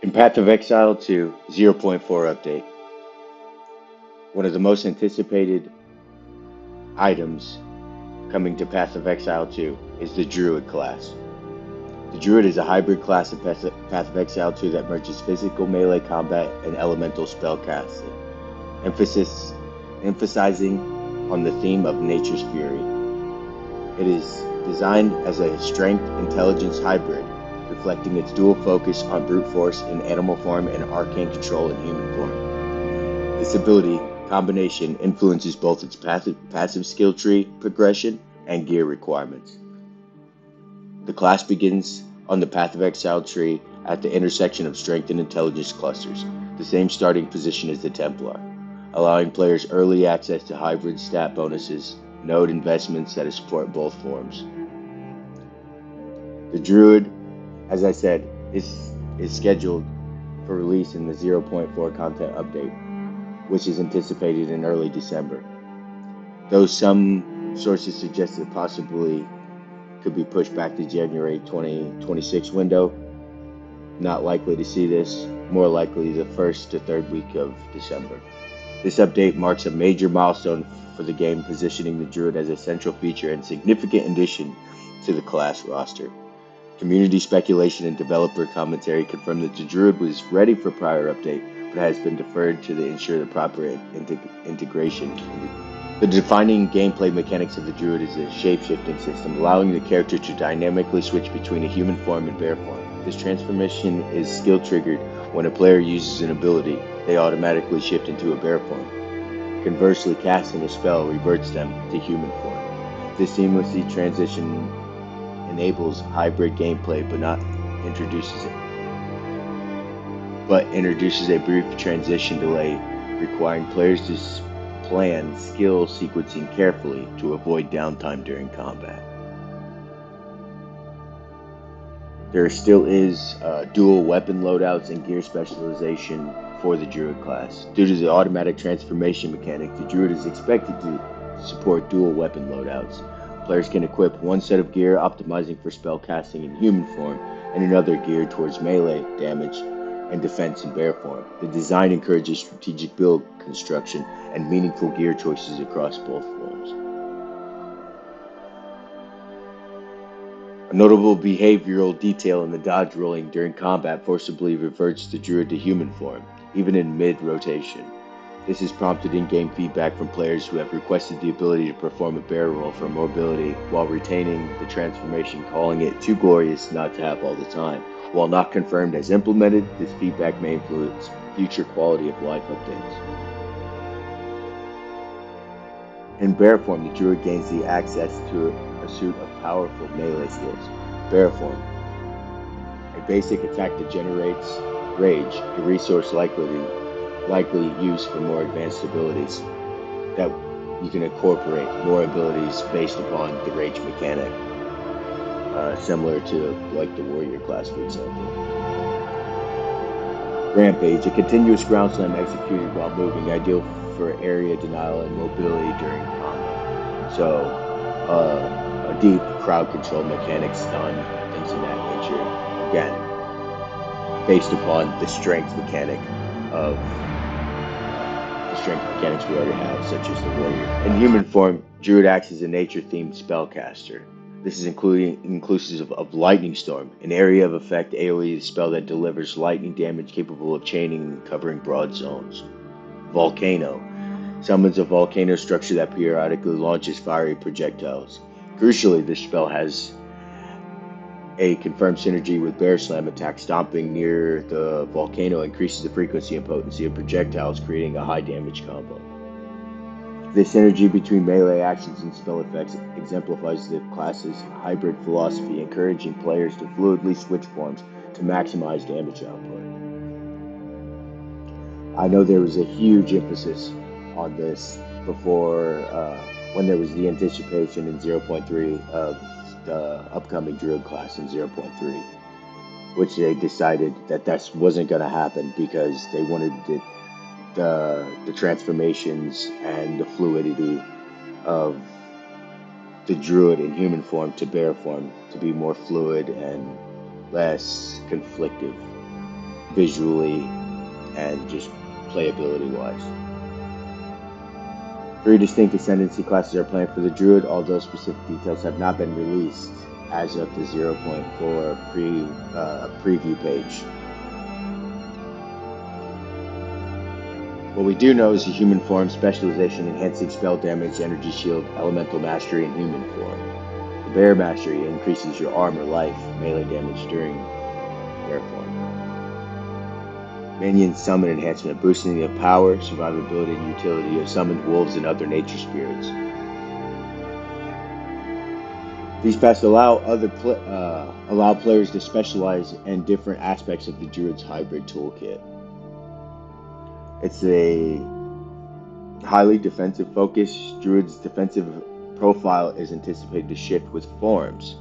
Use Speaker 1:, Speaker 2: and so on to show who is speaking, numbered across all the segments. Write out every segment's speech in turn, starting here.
Speaker 1: In Path of Exile 2 0.4 update, one of the most anticipated items coming to Path of Exile 2 is the druid class. The druid is a hybrid class in Path of Exile 2 that merges physical melee combat and elemental spellcasting, emphasizing on the theme of nature's fury. It is designed as a strength-intelligence hybrid, reflecting its dual focus on brute force in animal form and arcane control in human form. This ability combination influences both its passive skill tree progression and gear requirements. The class begins on the Path of Exile tree at the intersection of strength and intelligence clusters, the same starting position as the Templar, allowing players early access to hybrid stat bonuses, node investments that support both forms. The druid, as I said, is scheduled for release in the 0.4 content update, which is anticipated in early December. Though some sources suggest it possibly could be pushed back to January 2026 window, not likely to see this, more likely the first to third week of December. This update marks a major milestone for the game, positioning the druid as a central feature and significant addition to the class roster. Community speculation and developer commentary confirm that the druid was ready for prior update, but has been deferred to ensure the proper integration. The defining gameplay mechanics of the druid is a shape-shifting system, allowing the character to dynamically switch between a human form and bear form. This transformation is skill triggered when a player uses an ability, they automatically shift into a bear form. Conversely, casting a spell reverts them to human form. This seamlessly transition enables hybrid gameplay but introduces a brief transition delay, requiring players to plan skill sequencing carefully to avoid downtime during combat. There still is dual weapon loadouts and gear specialization for the druid class. Due to the automatic transformation mechanic, the druid is expected to support dual weapon loadouts. Players can equip one set of gear optimizing for spell casting in human form and another geared towards melee damage and defense in bear form. The design encourages strategic build construction and meaningful gear choices across both forms. A notable behavioral detail in the dodge rolling during combat forcibly reverts the druid to human form, even in mid-rotation. This has prompted in-game feedback from players who have requested the ability to perform a bear roll for mobility while retaining the transformation, calling it too glorious not to have all the time. While not confirmed as implemented, this feedback may influence future quality of life updates. In bear form, the druid gains the access to a suite of powerful melee skills. Bear form, a basic attack that generates rage, a resource likely used for more advanced abilities that you can incorporate more abilities based upon the rage mechanic, similar to like the warrior class, for example. Rampage, a continuous ground slam executed while moving, ideal for area denial and mobility during combat. So a deep crowd control mechanic, stun, things of that nature. Again, based upon the strength mechanic of strength mechanics we already have, such as the warrior. In human form, druid acts as a nature-themed spellcaster. This is inclusive of Lightning Storm, an area of effect AoE spell that delivers lightning damage capable of chaining and covering broad zones. Volcano summons a volcano structure that periodically launches fiery projectiles. Crucially, this spell has a confirmed synergy with Bear Slam attack. Stomping near the volcano increases the frequency and potency of projectiles, creating a high damage combo. This synergy between melee actions and spell effects exemplifies the class's hybrid philosophy, encouraging players to fluidly switch forms to maximize damage output. I know there was a huge emphasis on this before when there was the anticipation in 0.3 of the upcoming druid class in 0.3, which they decided that wasn't going to happen because they wanted the transformations and the fluidity of the druid in human form to bear form to be more fluid and less conflictive. visually and just playability wise. 3 distinct ascendancy classes are planned for the druid, although specific details have not been released as of the 0.4 preview page. What we do know is the human form specialization enhancing spell damage, energy shield, elemental mastery, and human form. The bear mastery increases your armor, life, melee damage during bear form. Minion summon enhancement, boosting the power, survivability, and utility of summoned wolves and other nature spirits. These paths allow players to specialize in different aspects of the druid's hybrid toolkit. It's a highly defensive focus. Druid's defensive profile is anticipated to shift with forms.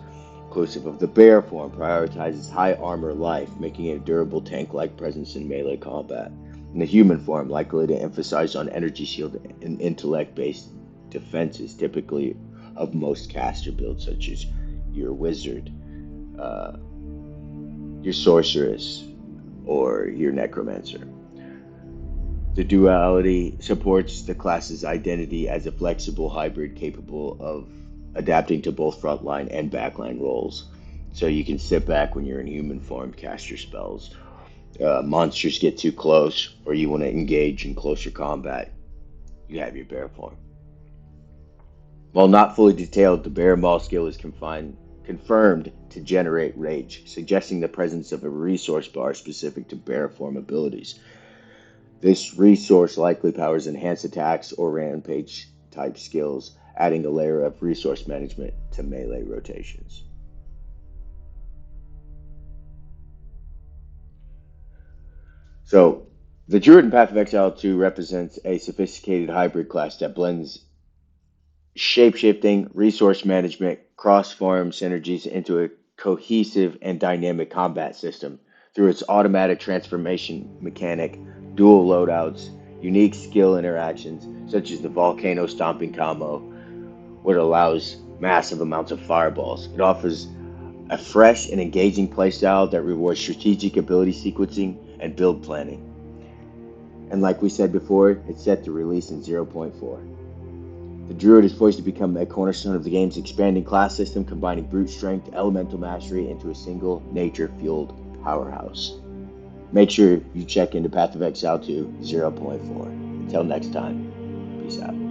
Speaker 1: Inclusive of the bear form, prioritizes high armor life, making it a durable tank-like presence in melee combat. And the human form, likely to emphasize on energy shield and intellect-based defenses, typically of most caster builds, such as your wizard, your sorceress, or your necromancer. The duality supports the class's identity as a flexible hybrid capable of adapting to both frontline and backline roles. So you can sit back when you're in human form, cast your spells. Monsters get too close, or you want to engage in closer combat, you have your bear form. While not fully detailed, the bear maul skill is confirmed to generate rage, suggesting the presence of a resource bar specific to bear form abilities. This resource likely powers enhanced attacks or rampage type skills, adding a layer of resource management to melee rotations. So, the Druid in Path of Exile 2 represents a sophisticated hybrid class that blends shape-shifting, resource management, cross-form synergies into a cohesive and dynamic combat system through its automatic transformation mechanic, dual loadouts, unique skill interactions, such as the volcano stomping combo, which allows massive amounts of fireballs. It offers a fresh and engaging playstyle that rewards strategic ability sequencing and build planning. And like we said before, it's set to release in 0.4. The Druid is poised to become a cornerstone of the game's expanding class system, combining brute strength, elemental mastery into a single nature-fueled powerhouse. Make sure you check into Path of Exile 2 0.4. Until next time, peace out.